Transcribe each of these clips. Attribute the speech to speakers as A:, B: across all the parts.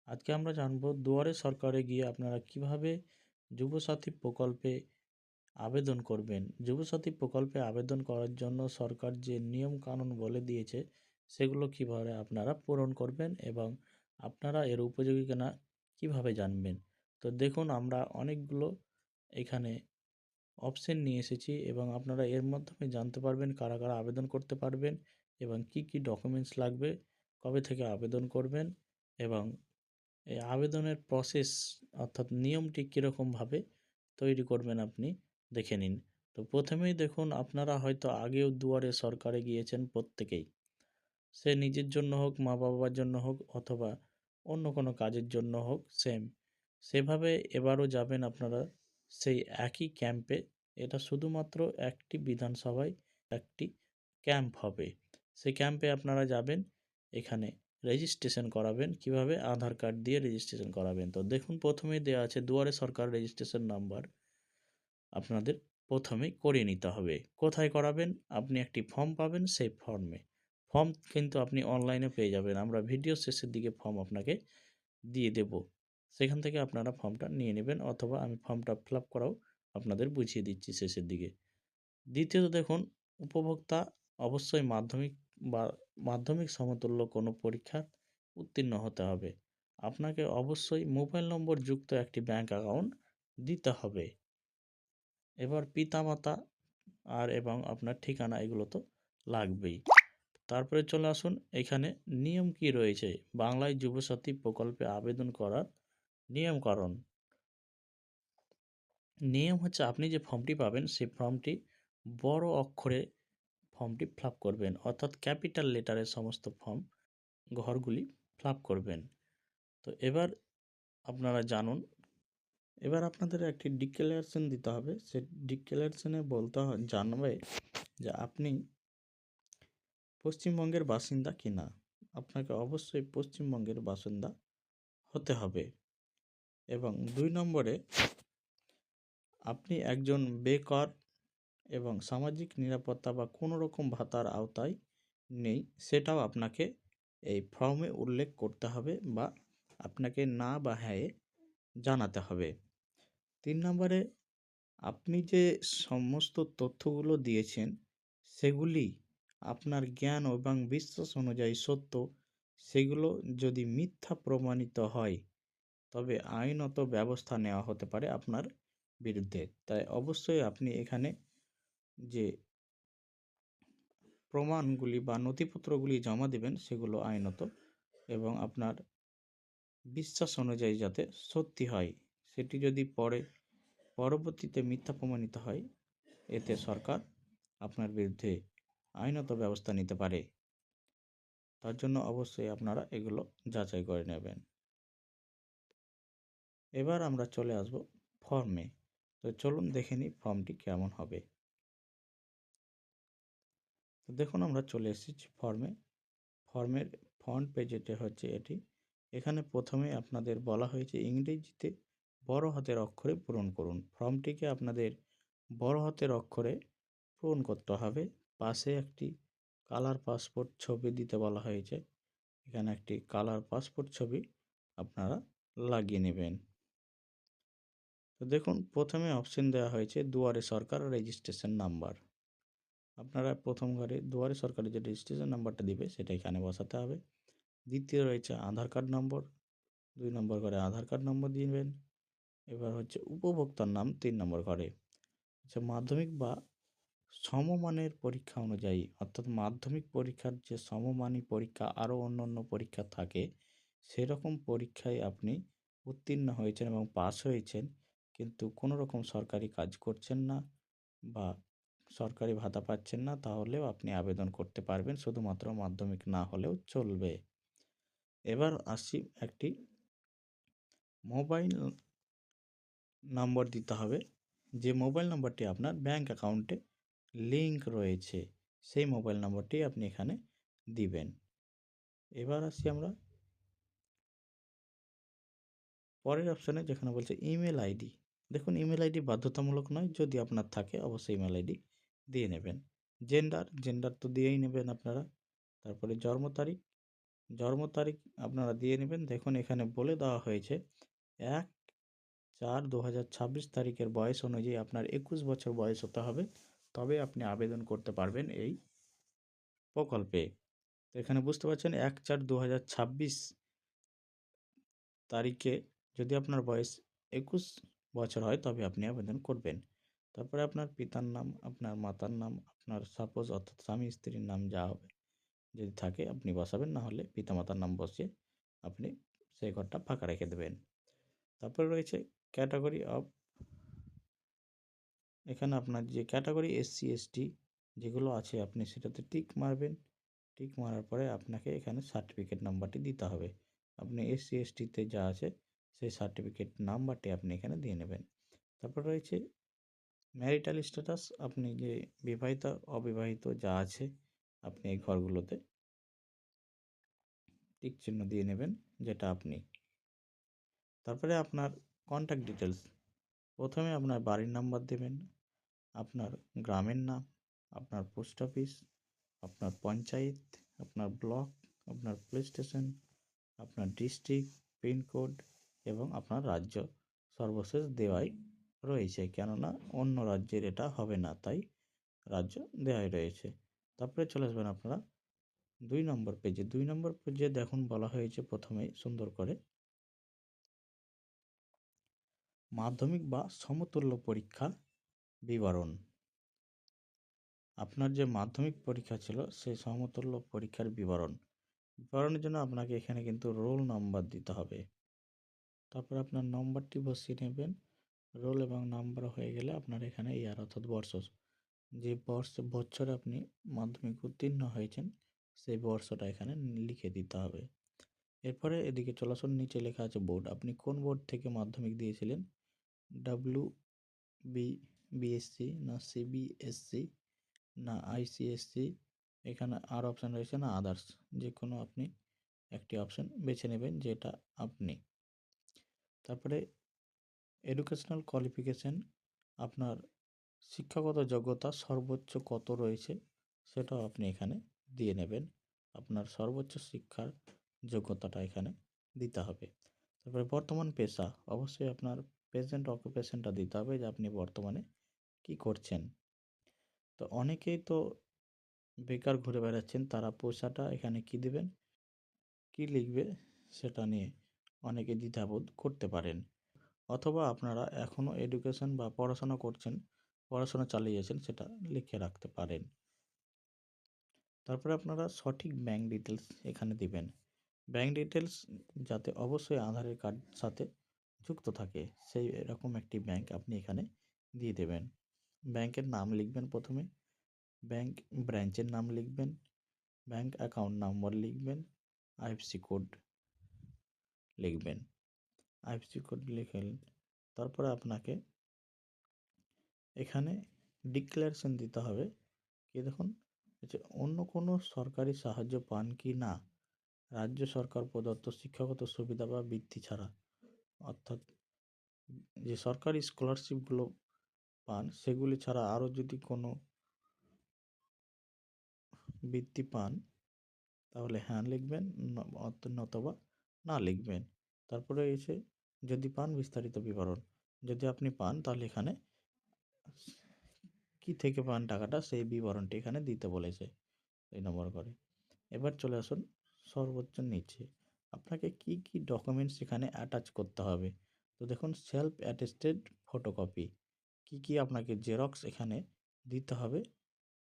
A: আজকে আমরা জানবো দুয়ারে সরকারে গিয়ে আপনারা কিভাবে যুবসাথী প্রকল্পে আবেদন করবেন। যুবসাথী প্রকল্পে আবেদন করার জন্য সরকার যে নিয়ম কানুন বলে দিয়েছে সেগুলো কিভাবে আপনারা পূরণ করবেন এবং আপনারা এর উপযোগী কিনা কিভাবে জানবেন। তো দেখুন, আমরা অনেকগুলো এখানে অপশন নিয়ে এসেছি এবং আপনারা এর মাধ্যমে জানতে পারবেন কারা কারা আবেদন করতে পারবেন এবং কি কি ডকুমেন্টস লাগবে, কবে থেকে আবেদন করবেন এবং এই আবেদনের প্রসেস অর্থাৎ নিয়মটি কীরকমভাবে তৈরি করবেন আপনি দেখে নিন। তো প্রথমেই দেখুন, আপনারা হয়তো আগেও দুয়ারে সরকারে গিয়েছেন প্রত্যেকেই, সে নিজের জন্য হোক, মা বাবার জন্য হোক অথবা অন্য কোনো কাজের জন্য হোক, সেভাবে এবারও যাবেন আপনারা সেই একই ক্যাম্পে। এটা শুধুমাত্র একটি বিধানসভায় একটি ক্যাম্প হবে। সেই ক্যাম্পে আপনারা যাবেন, এখানে রেজিস্ট্রেশন করাবেন। কিভাবে? আধার কার্ড দিয়ে রেজিস্ট্রেশন করাবেন। তো দেখুন, প্রথমেই দেওয়া আছে দুয়ারে সরকার রেজিস্ট্রেশন নাম্বার। আপনাদের প্রথমেই করিয়ে নিতে হবে। কোথায় করাবেন? আপনি একটি ফর্ম পাবেন, সেই ফর্ম কিন্তু আপনি অনলাইনে পেয়ে যাবেন। আমরা ভিডিও শেষের দিকে ফর্ম আপনাকে দিয়ে দেব, সেখান থেকে আপনারা ফর্মটা নিয়ে নেবেন অথবা আমি ফর্মটা ফিল আপ করাও আপনাদের বুঝিয়ে দিচ্ছি শেষের দিকে। দ্বিতীয়ত দেখুন, উপভোক্তা অবশ্যই মাধ্যমিক সমতুল্য কোনো পরীক্ষা উত্তীর্ণ হতে হবে। আপনাকে অবশ্যই মোবাইল নম্বর যুক্ত একটি ব্যাঙ্ক অ্যাকাউন্ট দিতে হবে। এবার পিতামাতা এবং আপনার ঠিকানা এগুলো তো লাগবেই। তারপরে চলে আসুন, এখানে নিয়ম কি রয়েছে বাংলায় যুবসাথী প্রকল্পে আবেদন করার নিয়মকরণ। নিয়ম হচ্ছে, আপনি যে ফর্মটি পাবেন সেই ফর্মটি বড় অক্ষরে ফর্মটি ফিল আপ করবেন, অর্থাৎ ক্যাপিটাল লেটারের সমস্ত ফর্ম ঘরগুলি ফিল আপ করবেন। তো এবার আপনারা জানুন, এবার আপনাদের একটি ডিক্লারেশন দিতে হবে। সে ডিক্লারেশনে জানবে যে আপনি পশ্চিমবঙ্গের বাসিন্দা কিনা। আপনাকে অবশ্যই পশ্চিমবঙ্গের বাসিন্দা হতে হবে। এবং 2 নম্বরে, আপনি একজন বেকার এবং সামাজিক নিরাপত্তা বা কোনো রকম ভাতার আওতায় নেই, সেটাও আপনাকে এই ফর্মে উল্লেখ করতে হবে বা আপনাকে না বা হ্যাঁ জানাতে হবে। 3 নম্বরে, আপনি যে সমস্ত তথ্যগুলো দিয়েছেন সেগুলি আপনার জ্ঞান এবং বিশ্বাস অনুযায়ী সত্য, সেগুলো যদি মিথ্যা প্রমাণিত হয় তবে আইনত ব্যবস্থা নেওয়া হতে পারে আপনার বিরুদ্ধে। তাই অবশ্যই আপনি এখানে যে প্রমাণগুলি বা নথিপত্রগুলি জমা দেবেন সেগুলো আইনত এবং আপনার বিশ্বাস অনুযায়ী যাতে সত্যি হয়। সেটি যদি পরবর্তীতে মিথ্যা প্রমাণিত হয়, এতে সরকার আপনার বিরুদ্ধে আইনত ব্যবস্থা নিতে পারে। তার জন্য অবশ্যই আপনারা এগুলো যাচাই করে নেবেন। এবার আমরা চলে আসব ফর্মে। তো চলুন দেখে নিই ফর্মটি কেমন হবে। তো দেখুন, আমরা চলে এসেছি ফর্মের ফ্রন্ট পেজেতে হচ্ছে এটি। এখানে প্রথমে আপনাদের বলা হয়েছে ইংরেজিতে বড় হাতের অক্ষরে পূরণ করুন। ফর্মটিকে আপনাদের বড় হাতের অক্ষরে পূরণ করতে হবে। পাশে একটি কালার পাসপোর্ট ছবি দিতে বলা হয়েছে। এখানে একটি কালার পাসপোর্ট ছবি আপনারা লাগিয়ে নেবেন। তো দেখুন, প্রথমে অপশন দেওয়া হয়েছে দুয়ারে সরকার রেজিস্ট্রেশন নাম্বার। আপনারা প্রথম ঘরে দুয়ারে সরকারের যে রেজিস্ট্রেশন নাম্বারটা দিবে সেটা এখানে বসাতে হবে। দ্বিতীয় রয়েছে আধার কার্ড নম্বর, 2 নম্বর ঘরে আধার কার্ড নম্বর দিবেন। এবার হচ্ছে উপভোক্তার নাম 3 নম্বর ঘরে। আচ্ছা, মাধ্যমিক বা সমমানের পরীক্ষা অনুযায়ী, অর্থাৎ মাধ্যমিক পরীক্ষার যে সমমানী পরীক্ষা আরও অন্য পরীক্ষা থাকে, সেরকম পরীক্ষায় আপনি উত্তীর্ণ হয়েছেন এবং পাস হয়েছেন, কিন্তু কোনো রকম সরকারি কাজ করছেন না বা সরকারি ভাতা পাচ্ছেন না, তাহলেও আপনি আবেদন করতে পারবেন, শুধুমাত্র মাধ্যমিক না হলেও চলবে। এবার আসি, একটি মোবাইল নম্বর দিতে হবে। যে মোবাইল নম্বরটি আপনার ব্যাঙ্ক অ্যাকাউন্টে লিঙ্ক রয়েছে সেই মোবাইল নম্বরটি আপনি এখানে দিবেন। এবার আসি আমরা পরের অপশানে, যেখানে বলছে ইমেল আইডি। দেখুন, ইমেল আইডি বাধ্যতামূলক নয়, যদি আপনার থাকে অবশ্যই ইমেল আইডি দিয়ে নেবেন। জেন্ডার তো দিয়েই নেবেন আপনারা। তারপরে জন্ম তারিখ জন্ম তারিখ আপনারা দিয়ে নেবেন। দেখুন এখানে বলে দেওয়া হয়েছে 1/4/2026 তারিখের বয়স অনুযায়ী আপনার 21 বছর বয়স হতে হবে, তবে আপনি আবেদন করতে পারবেন এই প্রকল্পে। তো এখানে বুঝতে পারছেন 1/4/2026 তারিখে যদি আপনার বয়স 21 বছর হয় তবে আপনি আবেদন করবেন। তারপরে আপনার পিতার নাম, আপনার মাতার নাম, আপনার সাপোজ অর্থাৎ স্বামী স্ত্রীর নাম যা হবে যদি থাকে আপনি বসাবেন, না হলে পিতামাতার নাম বসিয়ে আপনি সেই ঘরটা ফাঁকা রেখে দেবেন। তারপরে রয়েছে ক্যাটাগরি অফ, এখানে আপনার যে ক্যাটাগরি SC ST যেগুলো আছে আপনি সেটাতে টিক মারবেন। টিক মারার পরে আপনাকে এখানে সার্টিফিকেট নাম্বারটি দিতে হবে। আপনি SC STতে যা আছে সেই সার্টিফিকেট নাম্বারটি আপনি এখানে দিয়ে নেবেন। তারপর রয়েছে ম্যারিটাল স্ট্যাটাস, আপনি যে বিবাহিত অবিবাহিত যা আছে আপনি এই ঘরগুলোতে টিক চিহ্ন দিয়ে নেবেন যেটা আপনি। তারপরে আপনার কন্ট্যাক্ট ডিটেলস, প্রথমে আপনার বাড়ির নাম্বার দেবেন, আপনার গ্রামের নাম, আপনার পোস্ট অফিস, আপনার পঞ্চায়েত, আপনার ব্লক, আপনার পুলিশ স্টেশন, আপনার ডিস্ট্রিক্ট, পিনকোড এবং আপনার রাজ্য সর্বশেষ দেওয়াই রয়েছে, কেননা অন্য রাজ্যের এটা হবে না, তাই রাজ্য দেওয়াই রয়েছে। তারপরে চলে আসবেন আপনারা 2 নম্বর পেজে। 2 নম্বর পেজে দেখুন বলা হয়েছে প্রথমেই সুন্দর করে মাধ্যমিক বা সমতুল্য পরীক্ষা বিবরণ। আপনার যে মাধ্যমিক পরীক্ষা ছিল সেই সমতুল্য পরীক্ষার বিবরণের জন্য আপনাকে এখানে কিন্তু রোল নাম্বার দিতে হবে। তারপর আপনার নম্বরটি বসিয়ে নেবেন। রোল এবং নাম্বার হয়ে গেলে আপনার এখানে ইয়ার অর্থাৎ বর্ষ, যে বছরে আপনি মাধ্যমিক উত্তীর্ণ হয়েছেন সেই বর্ষটা এখানে লিখে দিতে হবে। এরপরে এদিকে চলে আসুন, নিচে লেখা আছে বোর্ড, আপনি কোন বোর্ড থেকে মাধ্যমিক দিয়েছিলেন, WBSC না CBSC না ICSC, এখানে আর অপশান রয়েছে না আদার্স, যে কোনো আপনি একটি অপশান বেছে নেবেন যেটা আপনি। তারপরে এডুকেশনাল কোয়ালিফিকেশান, আপনার শিক্ষাগত যোগ্যতা সর্বোচ্চ কত রয়েছে সেটাও আপনি এখানে দিয়ে নেবেন। আপনার সর্বোচ্চ শিক্ষার যোগ্যতাটা এখানে দিতে হবে। তারপরে বর্তমান পেশা, অবশ্যই আপনার প্রেজেন্ট অকুপেশনটা দিতে হবে যে আপনি বর্তমানে কি করছেন। তো অনেকেই তো বেকার ঘুরে বেড়াচ্ছেন, তারা পেশাটা এখানে কি দেবেন, কি লিখবে সেটা নিয়ে অনেকে দ্বিধাবোধ করতে পারেন। অথবা আপনারা এখনও এডুকেশন বা পড়াশোনা করছেন, পড়াশোনা চালিয়ে যাচ্ছেন, সেটা লিখে রাখতে পারেন। তারপরে আপনারা সঠিক ব্যাঙ্ক ডিটেলস এখানে দিবেন। ব্যাঙ্ক ডিটেলস যাতে অবশ্যই আধারের কার্ড সাথে যুক্ত থাকে সেই এরকম একটি ব্যাঙ্ক আপনি এখানে দিয়ে দেবেন। ব্যাংকের নাম লিখবেন প্রথমে, ব্যাংক ব্রাঞ্চের নাম লিখবেন, ব্যাংক অ্যাকাউন্ট নাম্বার লিখবেন, IFSC কোড লিখবেন। IFSC কোড লিখে তারপরে আপনাকে এখানে ডিক্লারেশন দিতে হবে কি, দেখুন যে অন্য কোনো সরকারি সাহায্য পান কি না, রাজ্য সরকার প্রদত্ত শিক্ষাগত সুবিধা বা বৃত্তি ছাড়া, অর্থাৎ যে সরকারি স্কলারশিপগুলো পান সেগুলি ছাড়া আরও যদি কোনো বৃত্তি পান তাহলে হ্যাঁ লিখবেন, নতবা না লিখবেন। তারপরে এসে যদি পান বিস্তারিত বিবরণ, যদি আপনি পান তাহলে এখানে কি থেকে পান টাকাটা সেই বিবরণটি এখানে দিতে বলেছে এই নম্বর করে। এবার চলে আসুন সর্বোচ্চ নিচে, আপনাকে কি কি ডকুমেন্টস এখানে অ্যাটাচ করতে হবে। তো দেখুন সেলফ অ্যাটেস্টেড ফটোকপি, কি কি আপনাকে জেরক্স এখানে দিতে হবে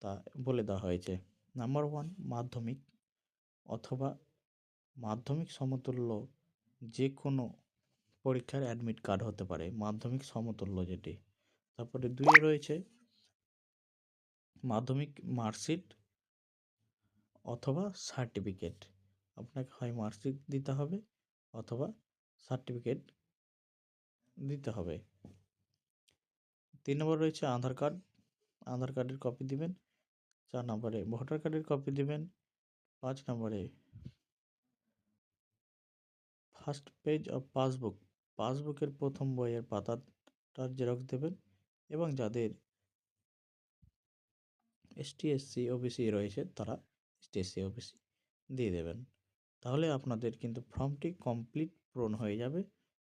A: তা বলে দেওয়া হয়েছে। নাম্বার 1 মাধ্যমিক অথবা মাধ্যমিক সমতুল্য যে কোনো পরীক্ষার অ্যাডমিট কার্ড হতে পারে, মাধ্যমিক সমতুল্য যেটি। তারপরে 2 রয়েছে মাধ্যমিক মার্কশিট অথবা সার্টিফিকেট, আপনাকে হয় মার্কশিট দিতে হবে অথবা সার্টিফিকেট দিতে হবে। 3 নম্বর রয়েছে আধার কার্ড, আধার কার্ডের কপি দিবেন। 4 নম্বরে ভোটার কার্ডের কপি দিবেন। 5 নম্বরে ফার্স্ট পেজ অফ পাসবুক, পাসবুকের প্রথম বইয়ের পাতাটার জেরক্স দেবেন। এবং যাদের ST SC OBC রয়েছে তারা ST SC OBC দিয়ে দেবেন। তাহলে আপনাদের কিন্তু ফর্মটি কমপ্লিট পূরণ হয়ে যাবে।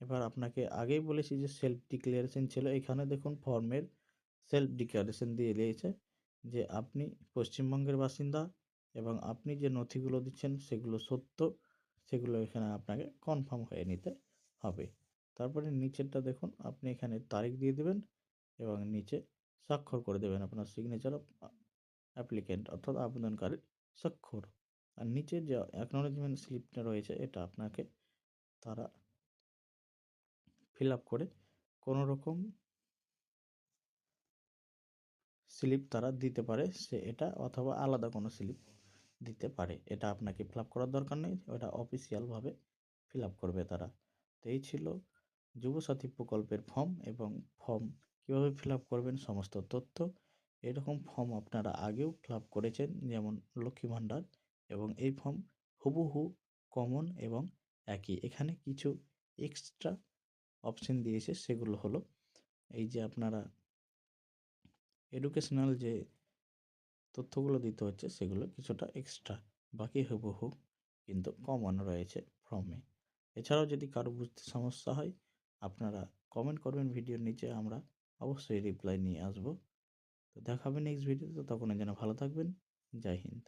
A: এবার আপনাকে আগেই বলেছি যে সেলফ ডিক্লারেশন ছিল, এখানে দেখুন ফর্মের সেলফ ডিক্লারেশন দিয়ে দিয়েছে যে আপনি পশ্চিমবঙ্গের বাসিন্দা এবং আপনি যে নথিগুলো দিচ্ছেন সেগুলো সত্য, সেগুলো এখানে আপনাকে কনফার্ম হয়ে নিতে হবে। তারপরে নিচেরটা দেখুন, আপনি এখানে তারিখ দিয়ে দেবেন এবং নিচে স্বাক্ষর করে দেবেন আপনার সিগনেচার অফ অ্যাপ্লিক্যান্ট অর্থাৎ আবেদনকারীর স্বাক্ষর। আর নিচে যে অ্যাকনোলেজমেন্ট স্লিপটা রয়েছে এটা আপনাকে তারা ফিল আপ করে কোনো রকম স্লিপ তারা দিতে পারে, সে এটা অথবা আলাদা কোনো স্লিপ দিতে পারে, এটা আপনাকে ফিল আপ করার দরকার নেই, ওটা অফিসিয়ালভাবে ফিল আপ করবে তারা। তো এই ছিল যুবসাথী প্রকল্পের ফর্ম এবং ফর্ম কীভাবে ফিল আপ করবেন সমস্ত তথ্য। এরকম ফর্ম আপনারা আগেও ফিল আপ করেছেন, যেমন লক্ষ্মী ভাণ্ডার, এবং এই ফর্ম হুবহু কমন এবং একই। এখানে কিছু এক্সট্রা অপশন দিয়েছে, সেগুলো হলো এই যে আপনারা এডুকেশনাল যে তথ্যগুলো দিতে হচ্ছে সেগুলো কিছুটা এক্সট্রা, বাকি হুবহু কিন্তু কমন রয়েছে ফর্মে। এছাড়াও যদি কারো বুঝতে সমস্যা হয় আপনারা কমেন্ট করবেন ভিডিওর নিচে, আমরা অবশ্যই রিপ্লাই নিয়ে আসবো। তো দেখা হবে নেক্সট ভিডিওতে, ততক্ষণের জন্য ভালো থাকবেন। জয় হিন্দ।